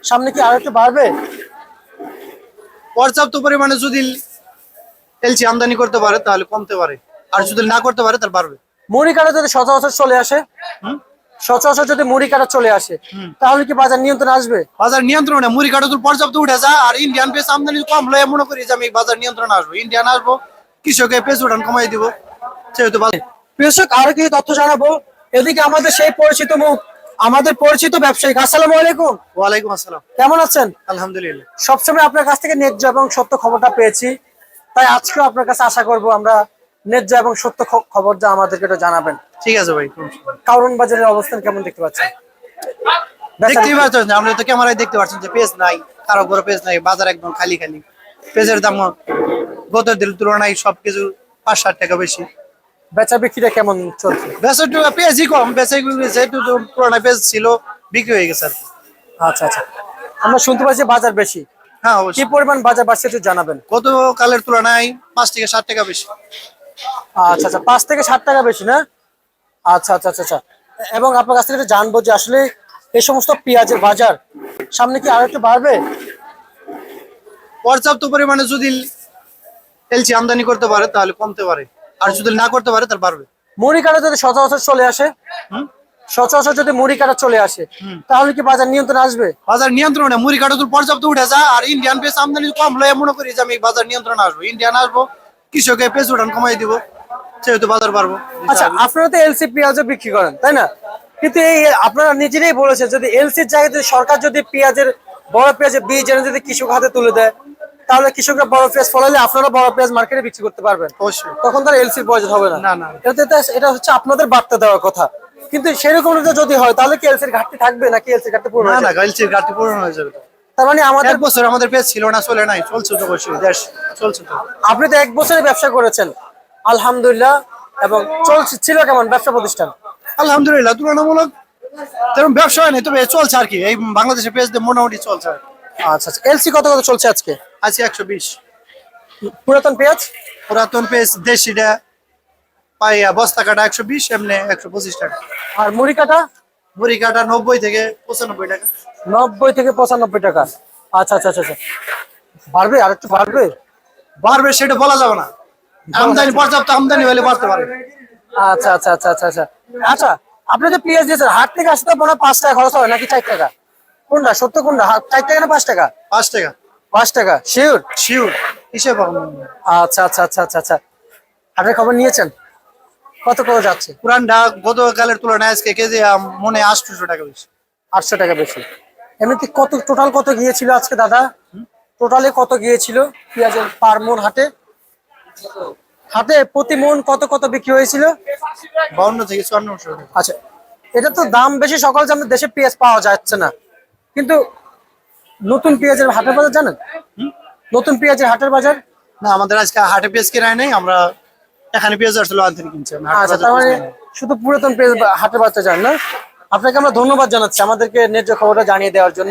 সামনে কি আরো একটু বাড়বে? পর্যাপ্ত পরিমাণে যদি এলসি আমদানি করতে পারে তাহলে কমতে পারে, আর যদি না করতে পারে তাহলে বাড়বে। মুড়ি কাটা যদি সচরাচর চলে আসে, সচরাচর যদি মুড়ি কাটা চলে আসে, তাহলে কি বাজার নিয়ন্ত্রণ আসবে? বাজার নিয়ন্ত্রণে মুড়ি কাটা তো পর্যাপ্ত উঠে যায়, আর ইন্ডিয়ান পেঁয়াজ আমদানি কম হলে মনে করি যে আমি বাজার নিয়ন্ত্রণ আসবো, ইন্ডিয়ান আসবো, কৃষকের পেঁয়াজ উঠান কমাই দিব, সেহেতু কৃষক আরো কিছু তথ্য জানাবো। এদিকে আমাদের সেই পরিচিত মুখ, আমাদের পরিচিত ব্যবসায়ী। আসসালামু আলাইকুম। ওয়ালাইকুম আসসালাম। কেমন আছেন? আলহামদুলিল্লাহ। সবসময় আপনার কাছ থেকে ন্যায্য এবং সত্য খবরটা পেয়েছি, তাই আজকেও আপনার কাছে আশা করব আমরা ন্যায্য এবং সত্য খবর যা আমাদেরকে একটু জানাবেন। ঠিক আছে ভাই। কারণ বাজারের অবস্থান কেমন দেখতে পাচ্ছেন? দেখতেই পাচ্ছেন, আমরা তো ক্যামেরায় দেখতে পাচ্ছেন যে পেঁয়াজ নাই, কারো বড় পেঁয়াজ নাই, বাজার একদম খালি খালি। পেঁয়াজের দাম গত দিনের তুলনায় সবকিছু 5-7 টাকা বেশি। বেচা বিক্রিটা কেমন চলছে? বেচাটা পেঁয়াজই কম, যেহেতু পুরোনো পেঁয়াজ ছিল বিক্রি হয়ে গেছে আর কি। আচ্ছা আচ্ছা, আমরা শুনতে পাচ্ছি বাজার বেশি। হ্যাঁ, কি অবশ্যই। পরিমাণ বাজার বাড়ছে একটু জানাবেন। গতকালের তুলনায় 5 থেকে 7 টাকা বেশি। আচ্ছা আচ্ছা, 5 থেকে 7 টাকা বেশি না? আচ্ছা আচ্ছা আচ্ছা আচ্ছা। এবং আপনার কাছ থেকে একটু জানবো যে আসলে এই সমস্ত পেঁয়াজের বাজার সামনে কি আরো একটু বাড়বে? পর্যাপ্ত পরিমাণে যদি এলসি আমদানি করতে পারে তাহলে কমতে পারে, আর যদি না করতে পারে তাহলে বাড়বে। মুড়ি কাটা যদি সচরাচর চলে আসে, সচরাচর যদি মুড়ি কাটা চলে আসে, তাহলে কি বাজার নিয়ন্ত্রণ আসবে? বাজার নিয়ন্ত্রণে মুড়ি কাটা তো পর্যাপ্ত উঠে যায়, আর ইন্ডিয়ান পেঁয়াজ আমদানি কম হলে মনে করি যে আমি বাজার নিয়ন্ত্রণ আসবো, ইন্ডিয়ান আসবো, কৃষকের পেঁয়াজ উঠান কমাই দিব, সেহেতু বাজার বাড়বো। আচ্ছা, আপনারা তো এলসি পেঁয়াজও বিক্রি করেন তাই না? কিন্তু এই আপনারা নিজেরাই বলেছেন যদি এলসির জায়গায় যদি সরকার যদি পেঁয়াজের বড় পেঁয়াজের বীজ এনে যদি কৃষক হাতে তুলে দেয়, তাহলে কৃষকরা বড় পেঁয়াজ ফলালে আপনারা বড় পেঁয়াজ মার্কেটে বিক্রি করতে পারবেন। অবশ্যই। তখন তার এলসির প্রয়োজন হবে না। না না, এটা হচ্ছে আপনাদের বার্তা দেওয়ার কথা। কিন্তু সেরকম যদি হয় তাহলে কি এলসির ঘাটতি থাকবে নাকি এলসির ঘাটতি পূরণ না হয়ে না, যাবে? এলসির ঘাটতি পূরণ হয়ে যাবে। তার মানে আমাদের 1 বছর আমাদের পেঁয়াজ ছিল না, চলে নাই, চলছে তো অবশ্যই, দেশ চলছে তো। আপনি তো 1 বছরের ব্যবসা করেছেন আলহামদুলিল্লাহ, এবং ছিল কেমন ব্যবসা প্রতিষ্ঠান? আলহামদুলিল্লাহ, তুলনামূলক তেমন ব্যবসা হয় না, তবে চলছে আর কি, এই বাংলাদেশের পেঁয়াজ দিয়ে মোটামুটি চলছে। আচ্ছা আচ্ছা, এলসি কত কত চলছে আজকে? আজকে 120। পুরাতন পেঁয়াজ? পুরাতন পেঁয়াজ দেশিটা পাই বস্তা কাটা 120, এমনি 125 টাকা। আর মুড়ি কাটা? মুড়ি কাটা 90 থেকে 95 টাকা। 90 থেকে 95 টাকা। আচ্ছা আচ্ছা আচ্ছা, বাড়বে আর একটু বাড়বে? বাড়বে সেটা বলা যাবে না, আমদানি পর্যাপ্ত আমদানি হলে বাড়তে পারে। আচ্ছা আচ্ছা আচ্ছা আচ্ছা আচ্ছা আচ্ছা। আপনি যে পেঁয়াজ দিয়েছেন হাট থেকে আসতে মনে হয় 5 টাকা খরচ হয় নাকি 4 টাকা? কোনটা সত্য, কোনটা 4 টাকা না 5 টাকা? 5 টাকা। 5 টাকা শিওর? শিওর হিসেব। আচ্ছা আচ্ছা আচ্ছা আচ্ছা আচ্ছা। হাটের খবর নিয়েছেন? কত করে যাচ্ছে? পুরানটা গতকালের তুলনায় আজকে কেজি মনে 800 টাকা বেশি। 800 টাকা বেশি। এমনিতে কত টোটাল কত গিয়েছিল আজকে দাদা? টোটালে কত গিয়েছিল পেঁয়াজের পার মন হাটে? হাটে প্রতি মন কত কত বিক্রি হয়েছিল? 52 থেকে 5400 টাকা। আচ্ছা, এটা তো দাম বেশি, সকাল যে দেশে পেঁয়াজ পাওয়া যাচ্ছে না, কিন্তু নতুন পেঁয়াজের হাটের বাজার জানেন? নতুন পেঁয়াজের হাটের বাজার? না, আমাদের আজকে হাটে পেঁয়াজ কেনাই নাই, আমরা এখানে পেঁয়াজ আসলে আনতে কিনছি। আচ্ছা, তার মানে শুধু পুরাতন পেঁয়াজ হাটের বাজার জানেন না? আপনাকে আমরা ধন্যবাদ জানাচ্ছি আমাদেরকে ন্যায্য খবরটা জানিয়ে দেওয়ার জন্য।